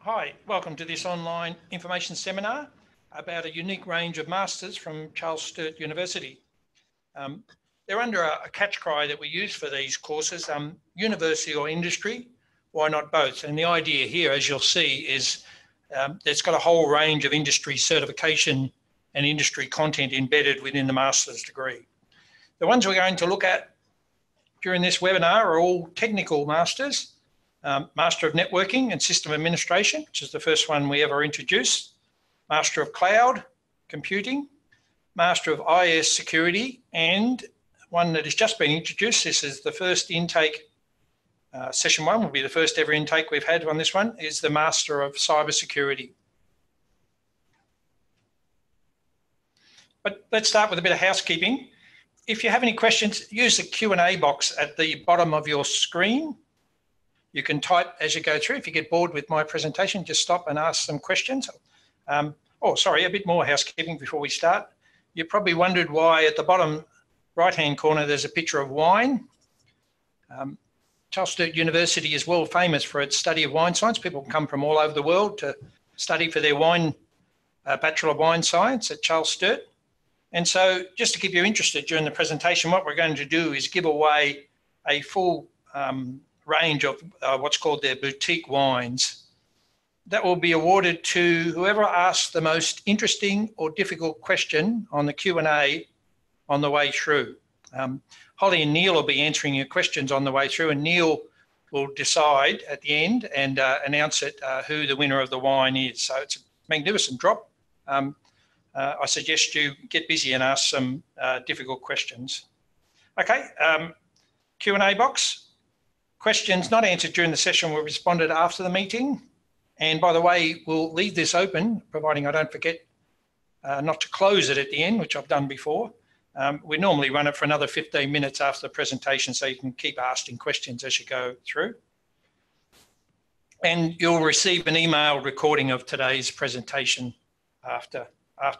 Hi, welcome to this online information seminar about a unique range of masters from Charles Sturt University. They're under a catch cry that we use for these courses, university or industry, why not both? And the idea here, as you'll see, is it's got a whole range of industry certification and industry content embedded within the master's degree. The ones we're going to look at during this webinar are all technical masters. Master of Networking and System Administration, which is the first one we ever introduced. Master of Cloud Computing, Master of IS Security, and one that has just been introduced. This is the first intake. Session 1 will be the first ever intake we've had on this one, is the Master of Cybersecurity. But let's start with a bit of housekeeping. If you have any questions, use the Q&A box at the bottom of your screen. You can type as you go through. If you get bored with my presentation, just stop and ask some questions. Oh, sorry, a bit more housekeeping before we start. You probably wondered why at the bottom right-hand corner there's a picture of wine. Charles Sturt University is world famous for its study of wine science. People come from all over the world to study for their Bachelor of Wine Science at Charles Sturt. And so just to keep you interested during the presentation, what we're going to do is give away a full range of what's called their boutique wines that will be awarded to whoever asks the most interesting or difficult question on the Q&A on the way through. Holly and Neil will be answering your questions on the way through, and Neil will decide at the end and announce it who the winner of the wine is. So it's a magnificent drop. I suggest you get busy and ask some difficult questions. Okay, Q&A box. Questions not answered during the session were responded after the meeting. And by the way, we'll leave this open, providing I don't forget not to close it at the end, which I've done before. We normally run it for another 15 minutes after the presentation, so you can keep asking questions as you go through. And you'll receive an email recording of today's presentation after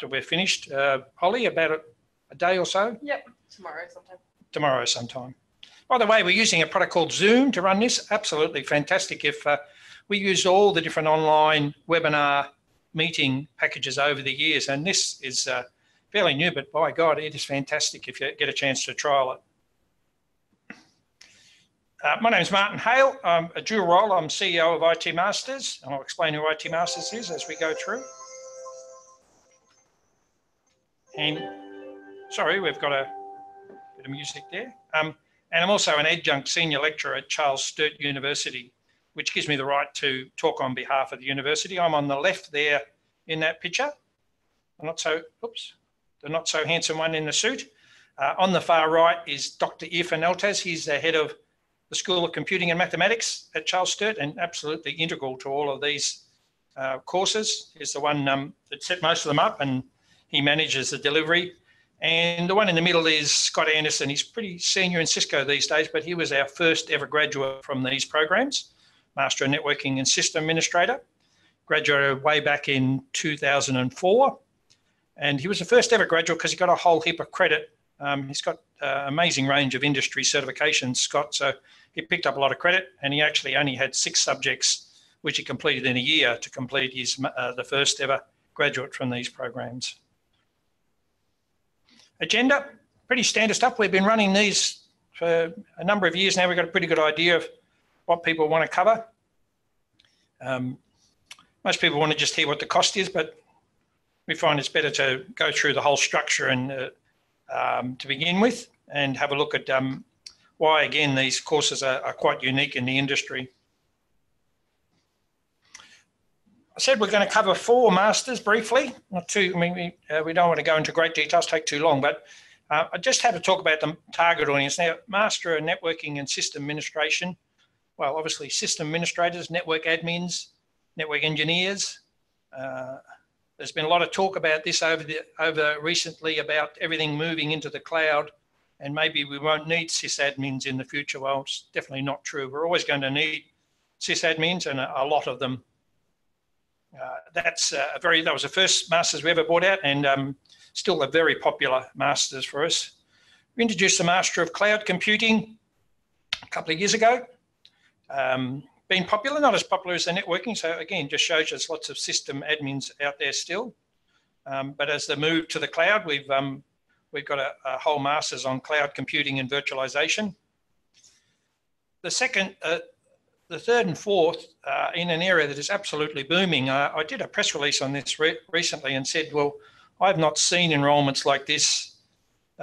we're finished. Holly, about a day or so? Yep, tomorrow sometime. Tomorrow sometime. By the way, we're using a product called Zoom to run this. Absolutely fantastic. If we used all the different online webinar meeting packages over the years, and this is fairly new, but by God, it is fantastic if you get a chance to trial it. My name is Martin Hale. I'm a dual role. I'm CEO of IT Masters, and I'll explain who IT Masters is as we go through. And sorry, we've got a bit of music there. And I'm also an adjunct senior lecturer at Charles Sturt University, which gives me the right to talk on behalf of the university. I'm on the left there in that picture. The not so handsome one in the suit. On the far right is Dr. Irfan Eltaz. He's the head of the School of Computing and Mathematics at Charles Sturt and absolutely integral to all of these courses. He's the one that set most of them up, and he manages the delivery. And the one in the middle is Scott Anderson. He's pretty senior in Cisco these days, but he was our first ever graduate from these programs, Master of Networking and System Administrator, graduated way back in 2004. And he was the first ever graduate because he got a whole heap of credit. He's got an amazing range of industry certifications, Scott, so he picked up a lot of credit, and he actually only had 6 subjects, which he completed in a year to complete his the first ever graduate from these programs. Agenda, pretty standard stuff. We've been running these for a number of years now. We've got a pretty good idea of what people want to cover. Most people want to just hear what the cost is, but we find it's better to go through the whole structure and to begin with and have a look at why, again, these courses are quite unique in the industry. I said we're going to cover 4 masters briefly, not too. I mean, we don't want to go into great details, take too long, but I just have to talk about the target audience. Now, Master of Networking and System Administration, well, obviously system administrators, network admins, network engineers. There's been a lot of talk about this over recently about everything moving into the cloud, and maybe we won't need sysadmins in the future. Well, it's definitely not true. We're always going to need sysadmins, and a lot of them. That was the first masters we ever brought out, and still a very popular masters for us. We introduced the Master of Cloud Computing a couple of years ago. been popular, not as popular as the networking. So again, just shows there's lots of system admins out there still. But as the move to the cloud, we've got a whole master's on cloud computing and virtualization. The third and fourth in an area that is absolutely booming. I did a press release on this recently and said, well, I've not seen enrolments like this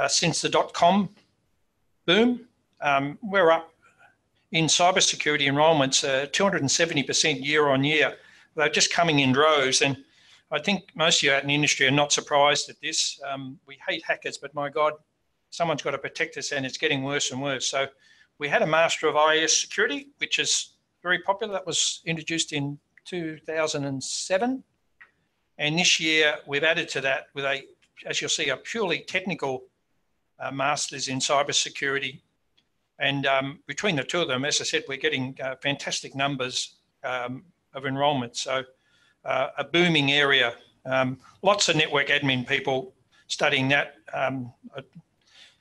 since the .com boom. We're up in cybersecurity enrolments 270% year on year. They're just coming in droves. And I think most of you out in the industry are not surprised at this. We hate hackers, but my God, someone's got to protect us, and it's getting worse and worse. So we had a Master of IS Security, which is very popular. That was introduced in 2007. And this year we've added to that with a, as you'll see, a purely technical Masters in Cybersecurity. And between the two of them, as I said, we're getting fantastic numbers of enrolment. So a booming area. Lots of network admin people studying that.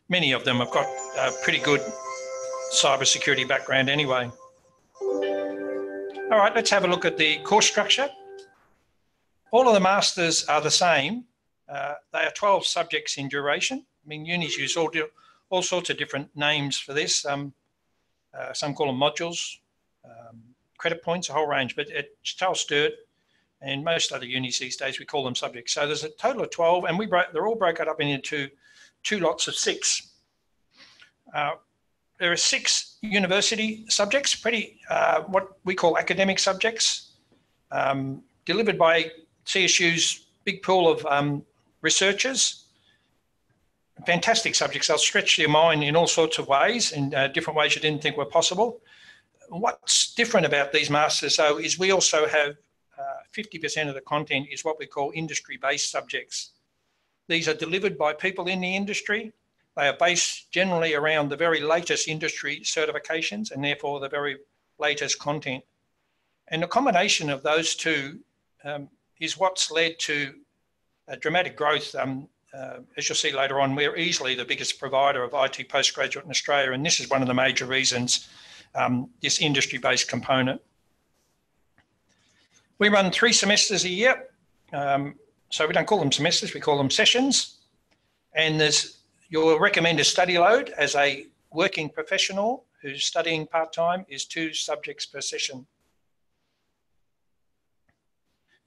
Many of them have got a pretty good cybersecurity background anyway. All right, let's have a look at the course structure. All of the masters are the same. They are 12 subjects in duration. I mean, unis use all sorts of different names for this. Some call them modules, credit points, a whole range, but at Charles Sturt and most other unis these days, we call them subjects. So there's a total of 12, and they're all broken up into two lots of 6. There are 6 university subjects, what we call academic subjects, delivered by CSU's big pool of researchers. Fantastic subjects. They'll stretch your mind in all sorts of ways, in different ways you didn't think were possible. What's different about these masters, though, is we also have 50% of the content is what we call industry-based subjects. These are delivered by people in the industry. They are based generally around the very latest industry certifications and therefore the very latest content. And the combination of those two is what's led to a dramatic growth. As you'll see later on, we're easily the biggest provider of IT postgraduate in Australia, and this is one of the major reasons, this industry-based component. We run 3 semesters a year, so we don't call them semesters, we call them sessions. And there's your recommended study load as a working professional who's studying part-time is 2 subjects per session.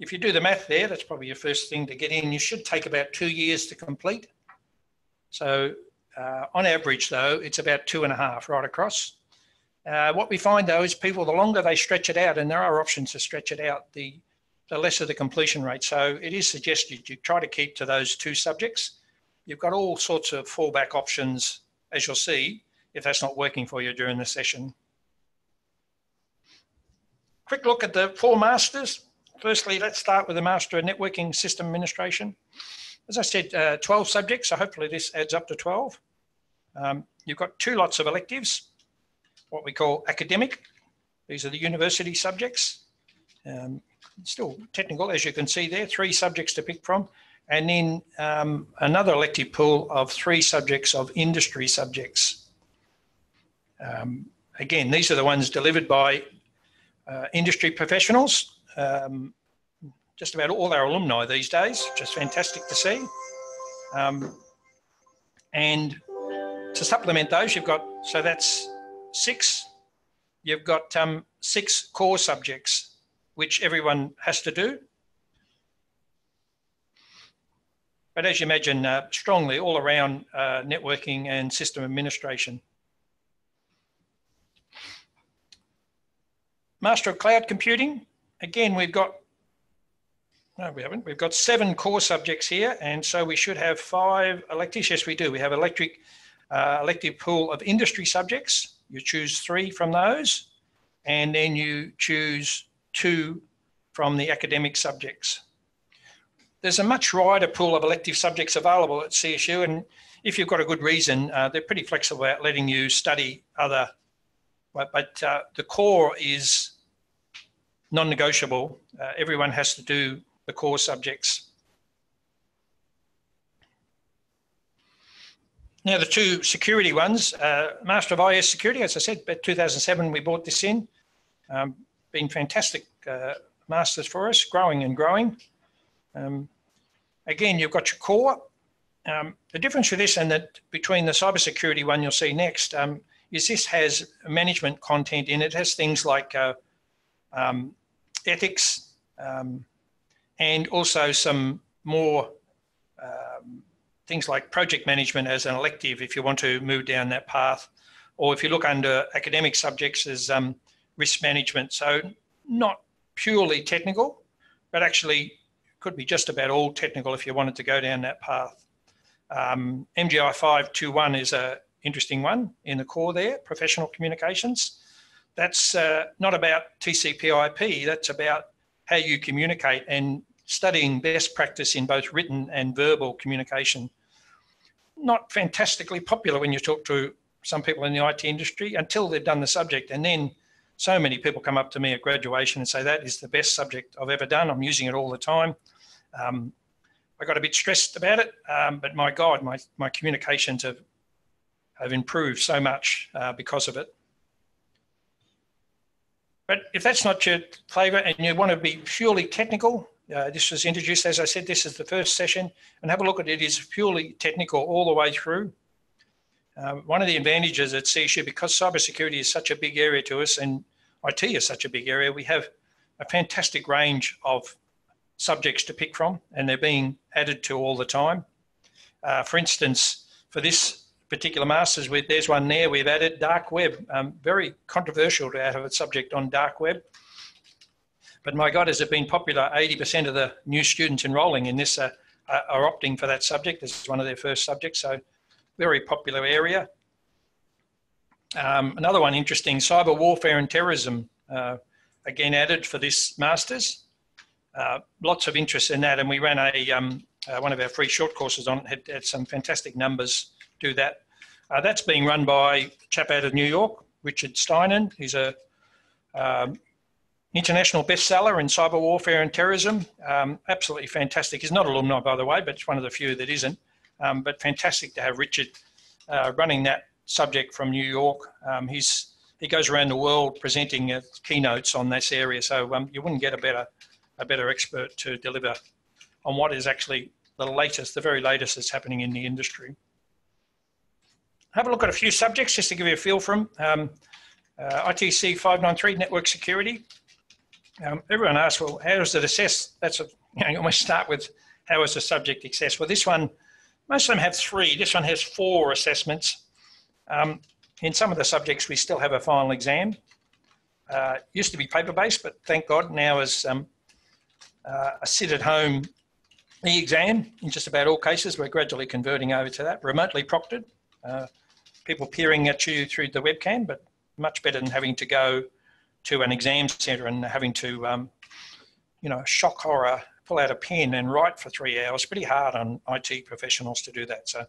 If you do the math there, that's probably your first thing to get in. You should take about 2 years to complete. So on average, though, it's about 2.5 right across. What we find, though, is people, the longer they stretch it out, and there are options to stretch it out, the lesser the completion rate. So it is suggested you try to keep to those 2 subjects. You've got all sorts of fallback options, as you'll see, if that's not working for you during the session. Quick look at the 4 masters. Firstly, let's start with the Master of Networking System Administration. As I said, 12 subjects, so hopefully this adds up to 12. You've got 2 lots of electives, what we call academic. These are the university subjects. Still technical, as you can see there, 3 subjects to pick from. And then another elective pool of 3 subjects of industry subjects. Again, these are the ones delivered by industry professionals. Just about all our alumni these days, which is fantastic to see. And to supplement those, you've got, so that's 6. You've got 6 core subjects, which everyone has to do. But as you imagine, strongly all around networking and system administration. Master of Cloud Computing. Again, we've got, no, we haven't. We've got 7 core subjects here, and so we should have 5 electives. Yes, we do. We have elective pool of industry subjects. You choose 3 from those, and then you choose 2 from the academic subjects. There's a much wider pool of elective subjects available at CSU, and if you've got a good reason, they're pretty flexible about letting you study other, but the core is non-negotiable. Everyone has to do the core subjects. Now the 2 security ones, Master of IS Security, as I said, about 2007 we brought this in. been fantastic masters for us, growing and growing. Again, you've got your core. The difference with this and that between the cybersecurity one you'll see next is this has management content in it. It has things like ethics and also some more things like project management as an elective if you want to move down that path. Or if you look under academic subjects as risk management. So not purely technical, but actually could be just about all technical if you wanted to go down that path. MGI 521 is an interesting one in the core there, professional communications. That's not about TCP/IP, that's about how you communicate and studying best practice in both written and verbal communication. Not fantastically popular when you talk to some people in the IT industry until they've done the subject. And then so many people come up to me at graduation and say, that is the best subject I've ever done. I'm using it all the time. I got a bit stressed about it, but my God, my communications have improved so much because of it. But if that's not your flavour and you want to be purely technical, this was introduced, as I said, this is the first session, and have a look at it. It is purely technical all the way through. One of the advantages at CSU, because cybersecurity is such a big area to us and IT is such a big area, we have a fantastic range of subjects to pick from, and they're being added to all the time. For instance, for this particular master's, there's one there, we've added dark web. Very controversial to have a subject on dark web. But my God, has it been popular? 80% of the new students enrolling in this are opting for that subject. This is one of their first subjects, so very popular area. Another one interesting, cyber warfare and terrorism, again added for this master's. Lots of interest in that, and we ran one of our free short courses on it, had some fantastic numbers do that. That's being run by a chap out of New York, Richard Steinen. He's a international bestseller in cyber warfare and terrorism. Absolutely fantastic. He's not alumni, by the way, but it's one of the few that isn't. But fantastic to have Richard running that subject from New York. He goes around the world presenting keynotes on this area, so you wouldn't get a better expert to deliver on what is actually the latest, the very latest that's happening in the industry. Have a look at a few subjects just to give you a feel for them. ITC 593, network security. Everyone asks, well, how is it assessed? You almost start with how is the subject assessed? Well, this one, most of them have 3. This one has 4 assessments. In some of the subjects, we still have a final exam. Used to be paper-based, but thank God now is a sit-at-home e-exam. In just about all cases, we're gradually converting over to that, remotely proctored. People peering at you through the webcam, but much better than having to go to an exam centre and having to, shock horror, pull out a pen and write for 3 hours. Pretty hard on IT professionals to do that. So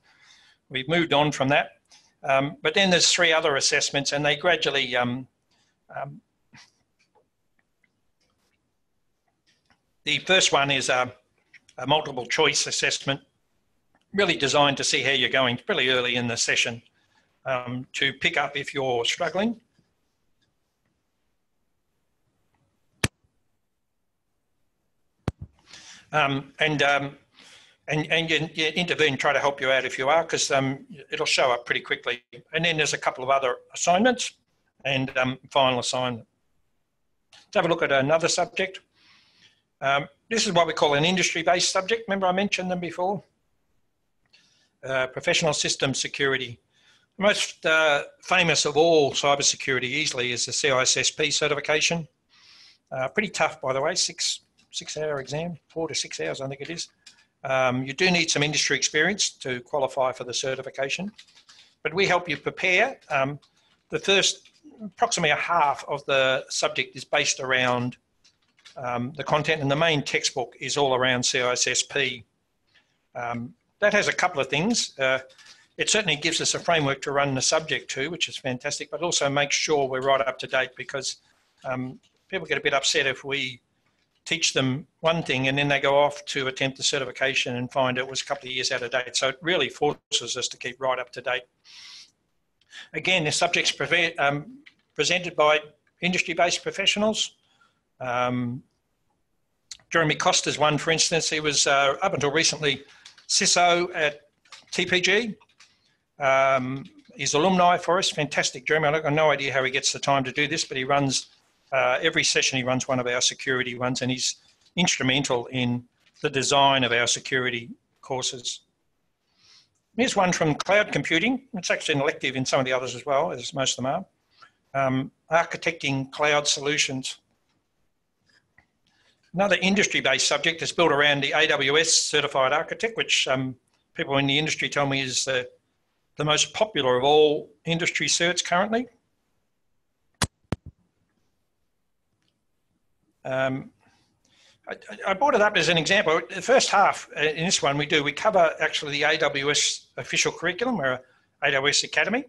we've moved on from that. But then there's 3 other assessments, and they gradually the first one is a multiple choice assessment, really designed to see how you're going pretty early in the session to pick up if you're struggling. And you intervene, try to help you out if you are, because it'll show up pretty quickly. And then there's a couple of other assignments and final assignment. Let's have a look at another subject. This is what we call an industry-based subject. Remember I mentioned them before? Professional system security. The most famous of all cybersecurity easily is the CISSP certification. Pretty tough, by the way, six-hour exam, 4 to 6 hours, I think it is. You do need some industry experience to qualify for the certification, but we help you prepare. The first, approximately a half of the subject is based around the content, and the main textbook is all around CISSP. That has a couple of things. It certainly gives us a framework to run the subject to, which is fantastic, but also makes sure we're right up to date, because people get a bit upset if we teach them one thing and then they go off to attempt the certification and find it was a couple of years out of date. So it really forces us to keep right up to date. Again, the subject's presented by industry-based professionals. Jeremy Costa's one, for instance, he was up until recently CISO at TPG. He's alumni for us, fantastic Jeremy. I've got no idea how he gets the time to do this, but he runs, every session he runs one of our security ones, and he's instrumental in the design of our security courses. Here's one from cloud computing. It's actually an elective in some of the others as well, as most of them are. Architecting cloud solutions. Another industry-based subject is built around the AWS Certified Architect, which people in the industry tell me is the most popular of all industry certs currently. I brought it up as an example. The first half in this one we cover actually the AWS official curriculum, or AWS Academy,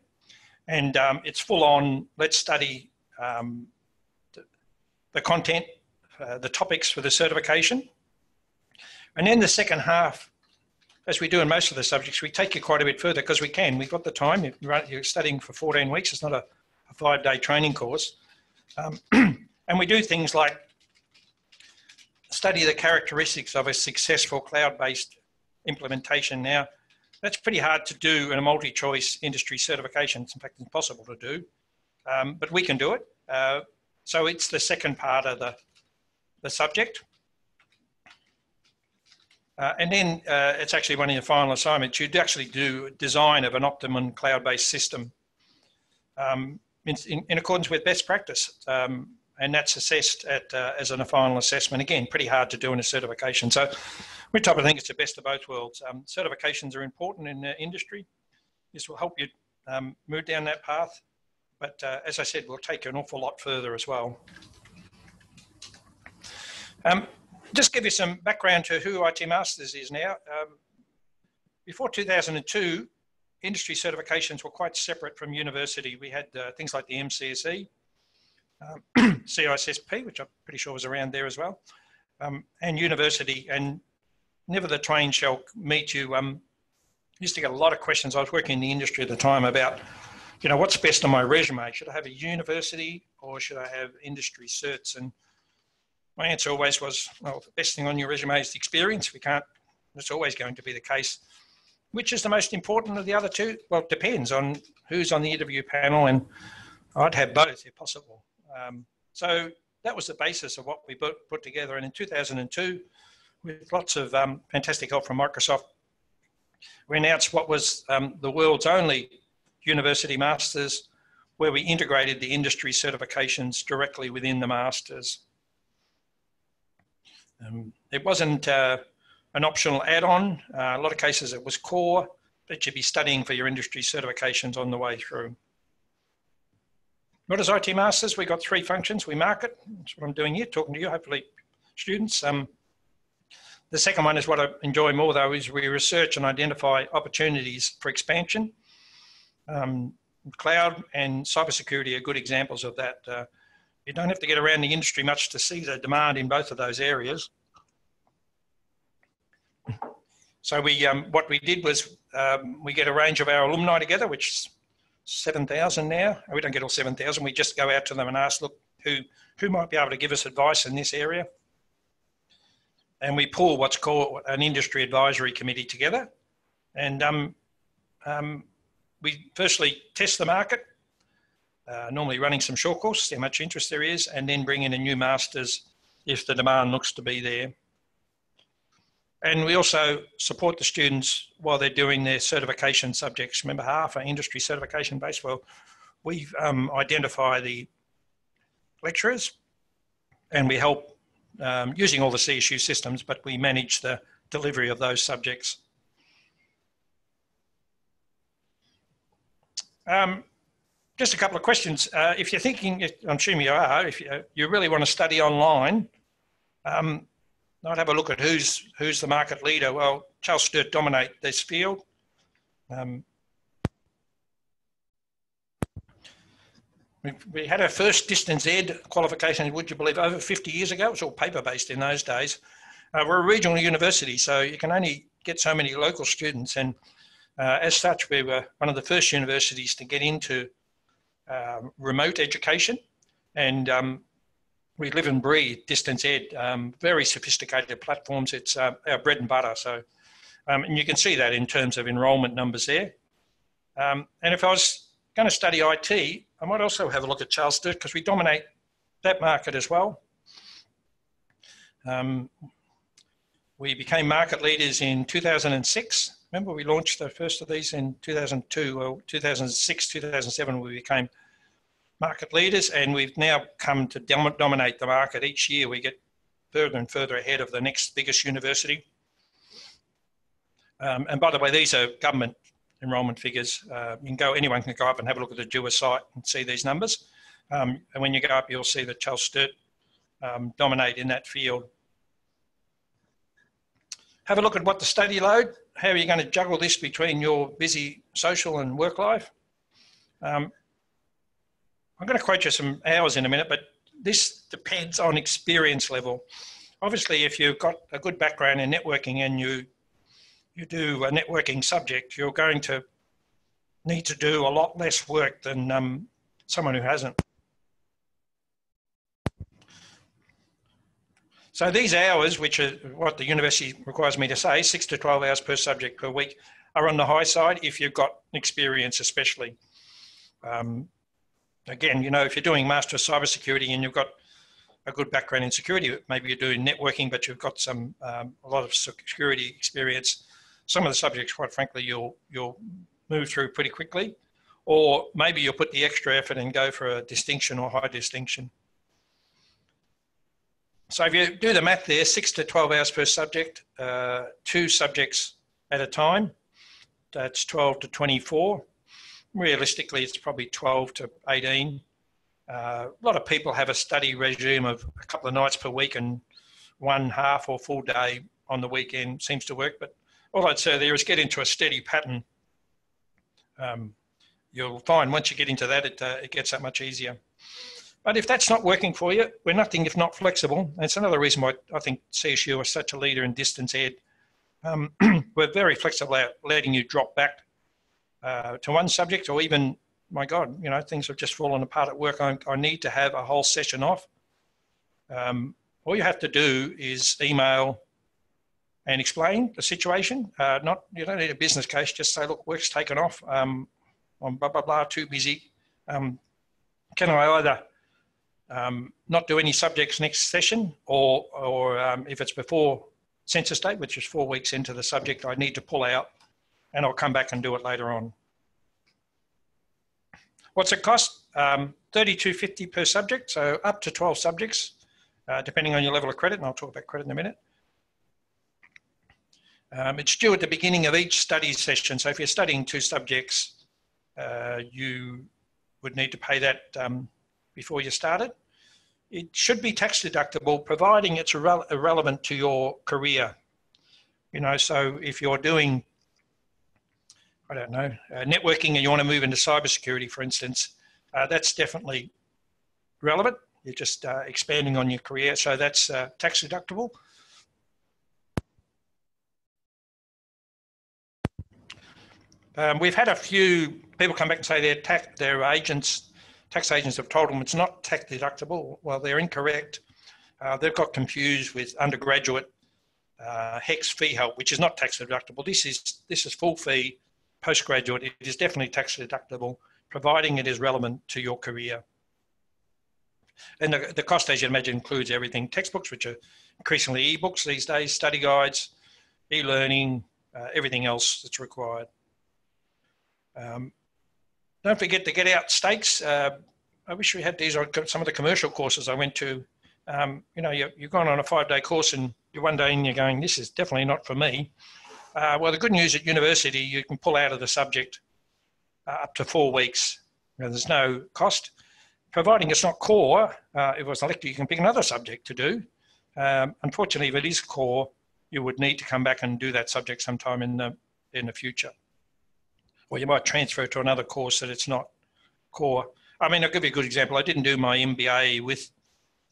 and it's full on, let's study the content, the topics for the certification. And then the second half, as we do in most of the subjects, we take you quite a bit further because we can. We've got the time. You're studying for 14 weeks. It's not a 5-day training course. And we do things like study the characteristics of a successful cloud-based implementation. Now, that's pretty hard to do in a multi-choice industry certification. It's in fact impossible to do, but we can do it. So it's the second part of the subject. And then it's actually one of your final assignments. You'd actually do design of an optimum cloud-based system in accordance with best practice. And that's assessed as a final assessment. Again, pretty hard to do in a certification. So we type of think it's the best of both worlds. Certifications are important in the industry. This will help you move down that path. But as I said, we'll take you an awful lot further as well. Just give you some background to who IT Masters is now. Before 2002, industry certifications were quite separate from university. We had things like the MCSE, CISSP, which I'm pretty sure was around there as well, and university, and never the twain shall meet. You used to get a lot of questions. I was working in the industry at the time about, you know, what's best on my resume? Should I have a university or should I have industry certs? And my answer always was, well, the best thing on your resume is the experience. That's always going to be the case. Which is the most important of the other two? Well, it depends on who's on the interview panel, and I'd have both if possible. So that was the basis of what we put together. And in 2002, with lots of fantastic help from Microsoft, we announced what was the world's only university masters, where we integrated the industry certifications directly within the masters. It wasn't an optional add-on. A lot of cases it was core, but you'd be studying for your industry certifications on the way through. What is IT Masters? We got 3 functions. We market. That's what I'm doing here, talking to you, hopefully students. The second one is what I enjoy more, though, is we research and identify opportunities for expansion. Cloud and cybersecurity are good examples of that. You don't have to get around the industry much to see the demand in both of those areas. So what we did was we get a range of our alumni together, which is 7,000 now. We don't get all 7,000. We just go out to them and ask, look, who might be able to give us advice in this area? And we pull what's called an industry advisory committee together. And we firstly test the market, normally running some short courses, see how much interest there is, and then bring in a new masters if the demand looks to be there. And we also support the students while they're doing their certification subjects. Remember, half are industry certification based. Well, we identify the lecturers and we help using all the CSU systems, but we manage the delivery of those subjects. Just a couple of questions. If you're thinking, I'm assuming you are, if you really want to study online, I'd have a look at who's the market leader. Well, Charles Sturt dominate this field. We had our first distance ed qualification, would you believe, over 50 years ago. It was all paper-based in those days. We're a regional university, so you can only get so many local students. And as such, we were one of the first universities to get into remote education. And we live and breathe distance ed, very sophisticated platforms. It's our bread and butter. So, and you can see that in terms of enrolment numbers there. And if I was going to study IT, I might also have a look at Charles Sturt because we dominate that market as well. We became market leaders in 2006. Remember, we launched the first of these in 2002, or 2006, 2007, we became market leaders, and we've now come to dominate the market. Each year we get further and further ahead of the next biggest university. And by the way, these are government enrolment figures. Anyone can go up and have a look at the DUA site and see these numbers. And when you go up, you'll see that Charles Sturt dominate in that field. Have a look at what the study load, how are you going to juggle this between your busy social and work life? I'm going to quote you some hours in a minute, but this depends on experience level. Obviously, if you've got a good background in networking and you do a networking subject, you're going to need to do a lot less work than someone who hasn't. So these hours, which are what the university requires me to say, 6 to 12 hours per subject per week, are on the high side if you've got experience especially. Again, if you're doing Master of Cybersecurity and you've got a good background in security, maybe you're doing networking, but you've got a lot of security experience. Some of the subjects, quite frankly, you'll move through pretty quickly, or maybe you'll put the extra effort and go for a distinction or high distinction. So if you do the math there, 6 to 12 hours per subject, 2 subjects at a time, that's 12 to 24. Realistically, it's probably 12 to 18. A lot of people have a study regime of a couple of nights per week and one half or full day on the weekend seems to work. But all I'd say there is get into a steady pattern. You'll find once you get into that, it gets that much easier. But if that's not working for you, we're nothing if not flexible. And it's another reason why I think CSU is such a leader in distance ed. We're very flexible at letting you drop back to one subject, or even, my God, things have just fallen apart at work. I need to have a whole session off. All you have to do is email and explain the situation. You don't need a business case. Just say, look, work's taken off. I'm blah, blah, blah, too busy. Can I either not do any subjects next session, or if it's before census date, which is 4 weeks into the subject, I need to pull out and I'll come back and do it later on. What's it cost? $32.50 per subject, so up to 12 subjects, depending on your level of credit, and I'll talk about credit in a minute. It's due at the beginning of each study session, so if you're studying 2 subjects, you would need to pay that before you started. It should be tax deductible, providing it's irrelevant to your career. So if you're doing, I don't know, networking and you want to move into cybersecurity, for instance, that's definitely relevant. You're just expanding on your career, so that's tax deductible. We've had a few people come back and say their tax agents have told them it's not tax deductible. Well, they're incorrect. They've got confused with undergraduate HECS fee help, which is not tax deductible. This is full fee. Postgraduate, it is definitely tax deductible, providing it is relevant to your career. And the cost, as you imagine, includes everything: textbooks, which are increasingly e-books these days, study guides, e-learning, everything else that's required. Don't forget to get out stakes. I wish we had these on some of the commercial courses I went to. You've gone on a 5-day course and you're one day and you're going, this is definitely not for me. Well, the good news at university, you can pull out of the subject up to 4 weeks. There's no cost. Providing it's not core, if it was elective, you can pick another subject to do. Unfortunately, if it is core, you would need to come back and do that subject sometime in the future. Or you might transfer to another course that it's not core. I mean, I'll give you a good example. I didn't do my MBA with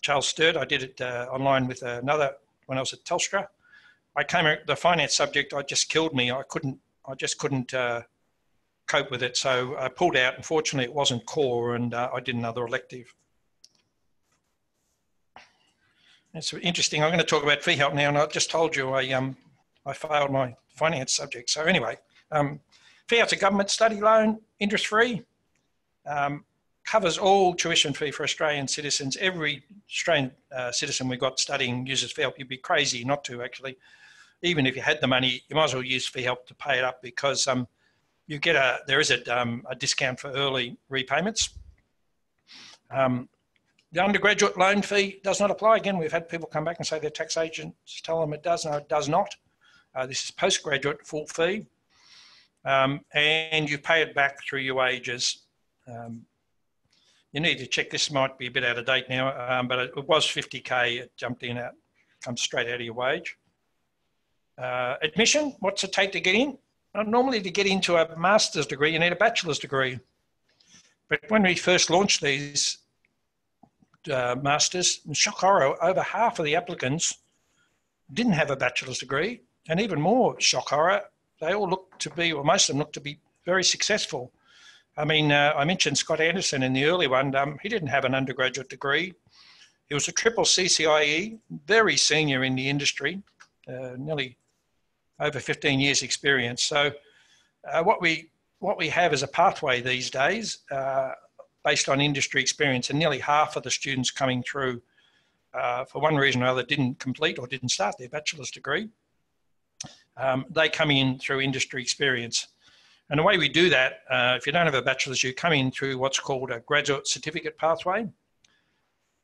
Charles Sturt. I did it online with another when I was at Telstra. I came at the finance subject, it just killed me. I just couldn't cope with it. So I pulled out. Unfortunately, it wasn't core and I did another elective. It's interesting. I'm going to talk about fee help now, and I just told you I failed my finance subject. So anyway, fee help's a government study loan, interest-free, covers all tuition fee for Australian citizens. Every Australian citizen we've got studying uses fee help. You'd be crazy not to, actually. Even if you had the money, you might as well use fee help to pay it up, because you get there is a discount for early repayments. The undergraduate loan fee does not apply. Again, we've had people come back and say their tax agents tell them it does. No, it does not. This is postgraduate full fee, and you pay it back through your wages. You need to check, this might be a bit out of date now, but it was 50K, it jumped in, out, comes straight out of your wage. Admission, what's it take to get in? Normally to get into a master's degree, you need a bachelor's degree. But when we first launched these masters, shock horror, over half of the applicants didn't have a bachelor's degree, and even more shock horror, they all look to be, or most of them look to be very successful. I mean, I mentioned Scott Anderson in the early one. He didn't have an undergraduate degree. He was a triple CCIE, very senior in the industry, nearly over 15 years experience. So what we have is a pathway these days based on industry experience, and nearly half of the students coming through for one reason or other didn't complete or didn't start their bachelor's degree. They come in through industry experience. And the way we do that, if you don't have a bachelor's, you come in through what's called a graduate certificate pathway,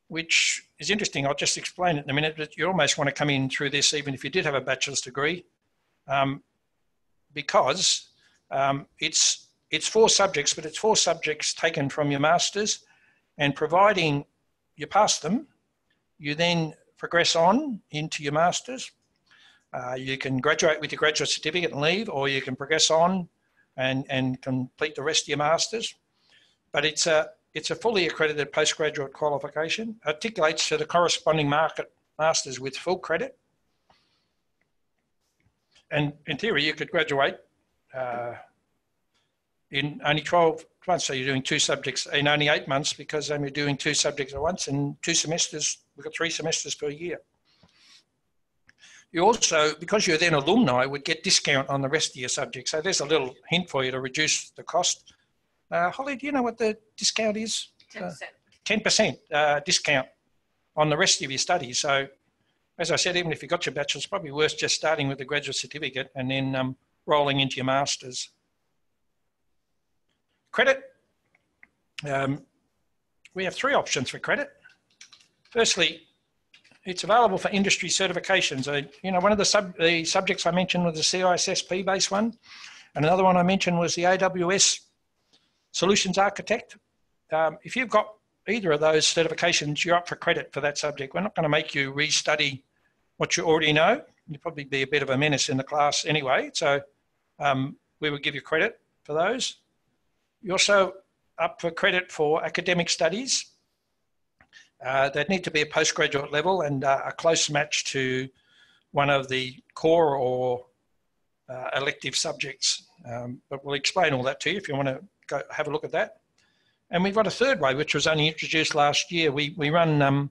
which is interesting. I'll just explain it in a minute, but you almost want to come in through this even if you did have a bachelor's degree, because it's 4 subjects, but it's 4 subjects taken from your master's, and providing you pass them, you then progress on into your master's. You can graduate with your graduate certificate and leave, or you can progress on and complete the rest of your master's. But it's a fully accredited postgraduate qualification, articulates to the corresponding market master's with full credit. And in theory, you could graduate in only 12 months. So you're doing 2 subjects in only 8 months, because you're doing 2 subjects at once, and 2 semesters, we've got 3 semesters per year. You also, because you're then alumni, would get discount on the rest of your subjects. So there's a little hint for you to reduce the cost. Holly, do you know what the discount is? 10%. 10% discount on the rest of your studies. So as I said, even if you got your bachelor's, it's probably worth just starting with the graduate certificate and then rolling into your master's. Credit. We have 3 options for credit. Firstly, it's available for industry certifications. One of the subjects I mentioned was the CISSP based one, and another one I mentioned was the AWS Solutions Architect. If you've got either of those certifications, you're up for credit for that subject. We're not going to make you restudy what you already know. You'd probably be a bit of a menace in the class anyway, so we would give you credit for those. You're also up for credit for academic studies. That need to be a postgraduate level and a close match to one of the core or elective subjects. But we'll explain all that to you if you want to go have a look at that. And we've got a third way, which was only introduced last year. We run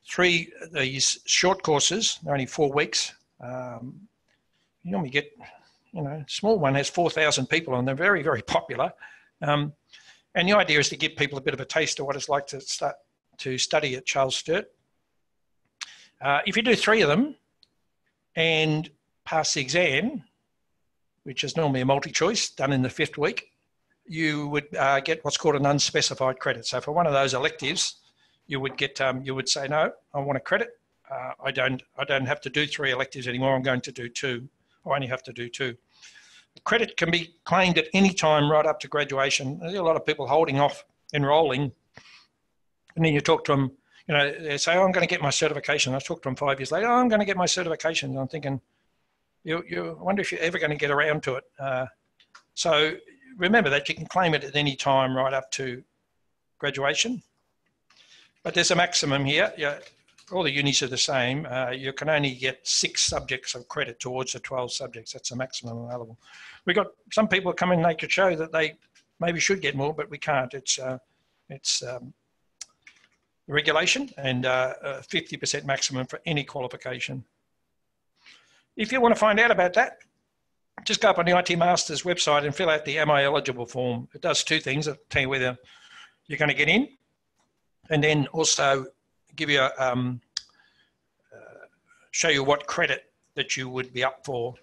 3 of these short courses. They're only 4 weeks. You normally get, small one has 4,000 people, and they're very, very popular. And the idea is to give people a bit of a taste of what it's like to study at Charles Sturt. If you do 3 of them and pass the exam, which is normally a multi-choice done in the 5th week, you would get what's called an unspecified credit. So for one of those electives, you would get, you would say, no, I want a credit. I don't have to do 3 electives anymore. I'm going to do 2. I only have to do 2. Credit can be claimed at any time right up to graduation. There's a lot of people holding off enrolling. And then you talk to them, they say, oh, I'm going to get my certification. I talk to them 5 years later, oh, I'm going to get my certification. And I'm thinking, I wonder if you're ever going to get around to it. So remember that you can claim it at any time right up to graduation. But there's a maximum here. All the unis are the same. You can only get 6 subjects of credit towards the 12 subjects. That's the maximum available. We've got some people come in and they could show that they maybe should get more, but we can't. regulation and 50% maximum for any qualification. If you want to find out about that, just go up on the IT Masters website and fill out the Am I Eligible form. It does two things. It'll tell you whether you're going to get in, and then also give you show you what credit that you would be up for.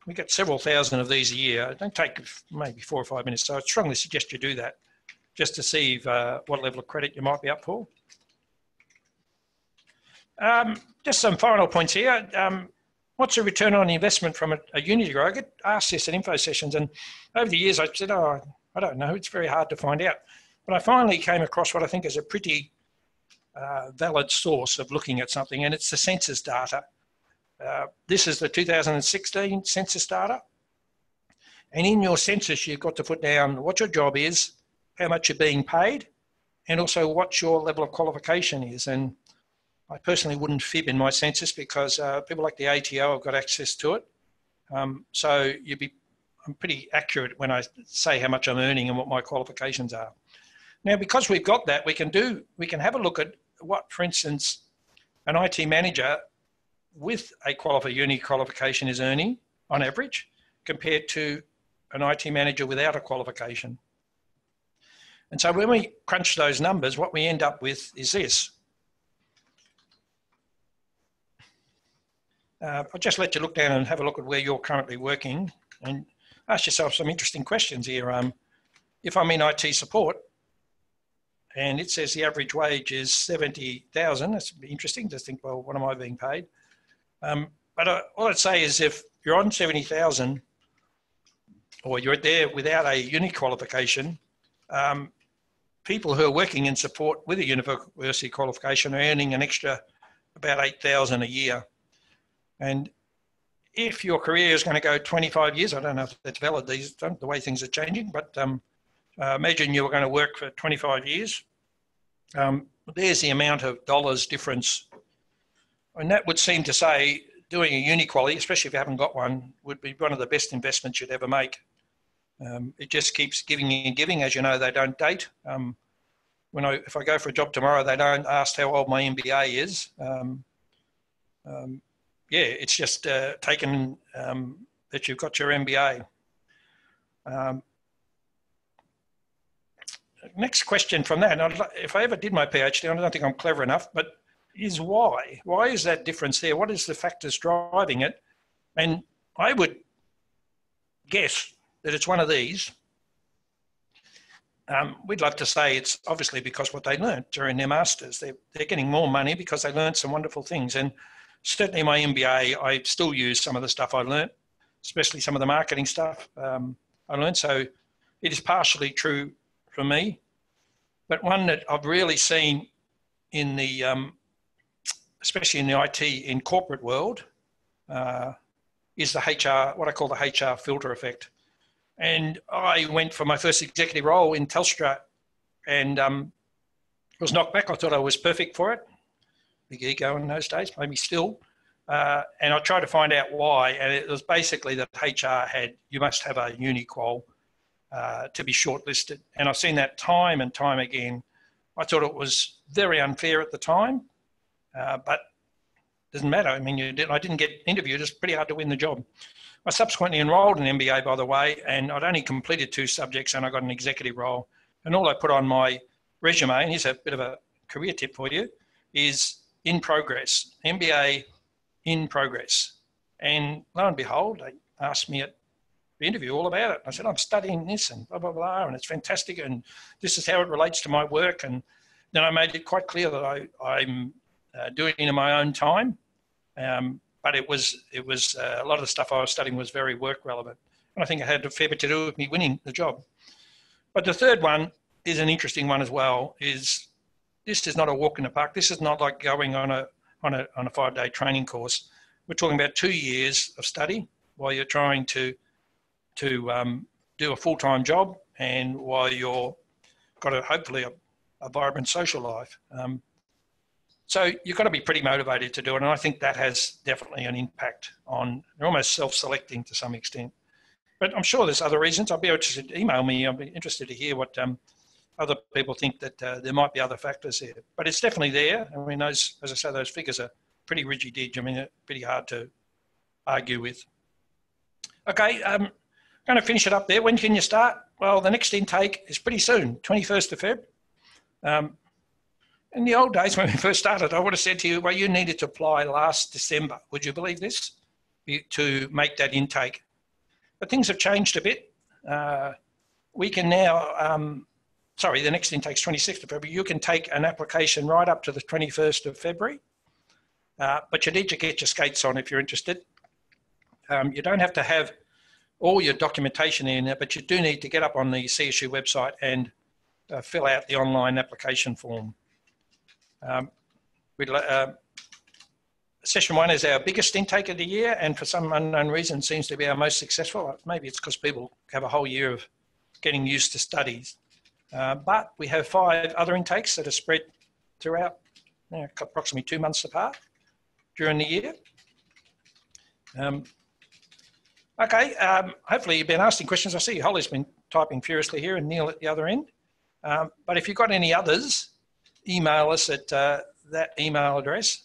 We get several thousand of these a year. It don't take maybe 4 or 5 minutes, so I strongly suggest you do that just to see if, what level of credit you might be up for. Just some final points here. What's the return on investment from a uni degree? I get asked this at info sessions, and over the years I said, oh, I don't know, it's very hard to find out. But I finally came across what I think is a pretty valid source of looking at something, and it's the census data. This is the 2016 census data. And in your census, you've got to put down what your job is, how much you're being paid, and also what your level of qualification is. And I personally wouldn't fib in my census because people like the ATO have got access to it. So I'm pretty accurate when I say how much I'm earning and what my qualifications are. Now, because we've got that, we can have a look at what, for instance, an IT manager with a uni qualification is earning on average compared to an IT manager without a qualification. And so when we crunch those numbers, what we end up with is this. I'll just let you look down and have a look at where you're currently working and ask yourself some interesting questions here. If I'm in IT support and it says the average wage is 70,000, that's interesting to think, well, what am I being paid? But all I'd say is if you're on 70,000 or you're there without a uni qualification, people who are working in support with a university qualification are earning an extra about 8,000 a year. And if your career is going to go 25 years, I don't know if that's valid these days, the way things are changing, but imagine you were going to work for 25 years. There's the amount of dollars difference. And that would seem to say doing a uni quality, especially if you haven't got one, would be one of the best investments you'd ever make. It just keeps giving and giving. As you know, they don't date. If I go for a job tomorrow, they don't ask how old my MBA is. Yeah, it's just taken that you've got your MBA. Next question from that, and if I ever did my PhD, I don't think I'm clever enough, but is why? Why is that difference there? What is the factors driving it? And I would guess that it's one of these. We'd love to say it's obviously because what they learned during their masters. They're getting more money because they learned some wonderful things. And certainly my MBA, I still use some of the stuff I learned, especially some of the marketing stuff I learned. So it is partially true for me. But one that I've really seen in the, especially in the IT, in corporate world, is the HR, what I call the HR filter effect. And I went for my first executive role in Telstra and was knocked back. I thought I was perfect for it. Big ego in those days, maybe still. And I tried to find out why. And it was basically that HR you must have a uni qual to be shortlisted. And I've seen that time and time again. I thought it was very unfair at the time, but it doesn't matter. I mean, I didn't get interviewed. It's pretty hard to win the job. I subsequently enrolled in an MBA, by the way, and I'd only completed 2 subjects and I got an executive role. And all I put on my resume, and here's a bit of a career tip for you, is in progress, MBA in progress. And lo and behold, they asked me at the interview all about it. I said, I'm studying this and blah, blah, blah, and it's fantastic. And this is how it relates to my work. And then I made it quite clear that I'm doing it in my own time. But it was a lot of the stuff I was studying was very work relevant. And I think it had a fair bit to do with me winning the job. But the third one is an interesting one as well, this is not a walk in the park. This is not like going on a 5-day training course. We're talking about 2 years of study while you're trying to do a full-time job and while you're got hopefully a vibrant social life. So you've got to be pretty motivated to do it. And I think that has definitely an impact on, you're almost self-selecting to some extent. But I'm sure there's other reasons. I'll be able to email me. I'll be interested to hear what other people think that there might be other factors there, but it's definitely there. I mean, those, as I say, those figures are pretty rigid edge. I mean, they're pretty hard to argue with. Okay, I'm going to finish it up there. When can you start? Well, the next intake is pretty soon, 21st of Feb. In the old days when we first started, I would have said to you, well, you needed to apply last December. Would you believe this? To make that intake. But things have changed a bit. We can now, the next intake's 26th of February. You can take an application right up to the 21st of February, but you need to get your skates on if you're interested. You don't have to have all your documentation in there, but you do need to get up on the CSU website and fill out the online application form. Session 1 is our biggest intake of the year, and for some unknown reason seems to be our most successful. Maybe it's because people have a whole year of getting used to studies. But we have 5 other intakes that are spread throughout, approximately 2 months apart during the year. Hopefully you've been asking questions. I see Holly's been typing furiously here and Neil at the other end. But if you've got any others, email us at that email address.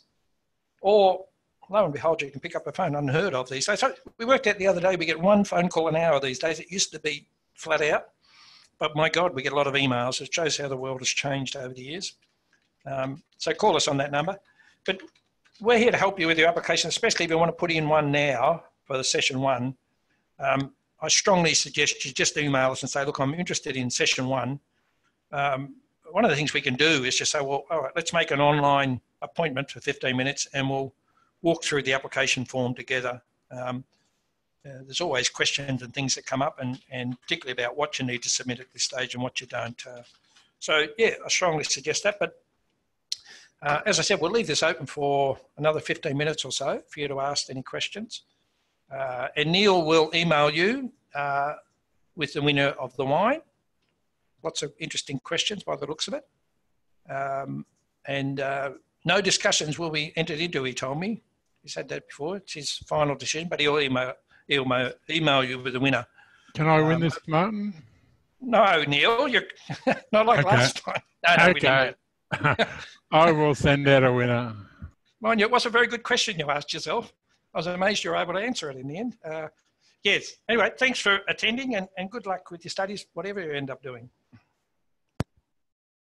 Or, lo and behold, you can pick up a phone, unheard of these days. So we worked out the other day, we get 1 phone call an hour these days. It used to be flat out. But my God, we get a lot of emails. It shows how the world has changed over the years. So call us on that number. But we're here to help you with your application, especially if you want to put in one now for the session 1. I strongly suggest you just email us and say, look, I'm interested in session 1. One of the things we can do is just say, well, all right, let's make an online appointment for 15 minutes and we'll walk through the application form together. There's always questions and things that come up and particularly about what you need to submit at this stage and what you don't. So yeah, I strongly suggest that. But as I said, we'll leave this open for another 15 minutes or so for you to ask any questions. And Neil will email you with the winner of the wine. Lots of interesting questions by the looks of it. No discussions will be entered into, he told me. He said that before. It's his final decision, but he'll email you with the winner. Can I win this, Martin? No, Neil, you're not like last time. No, okay. I will send out a winner. Mind you, it was a very good question you asked yourself. I was amazed you were able to answer it in the end. Yes. Anyway, thanks for attending and good luck with your studies, whatever you end up doing.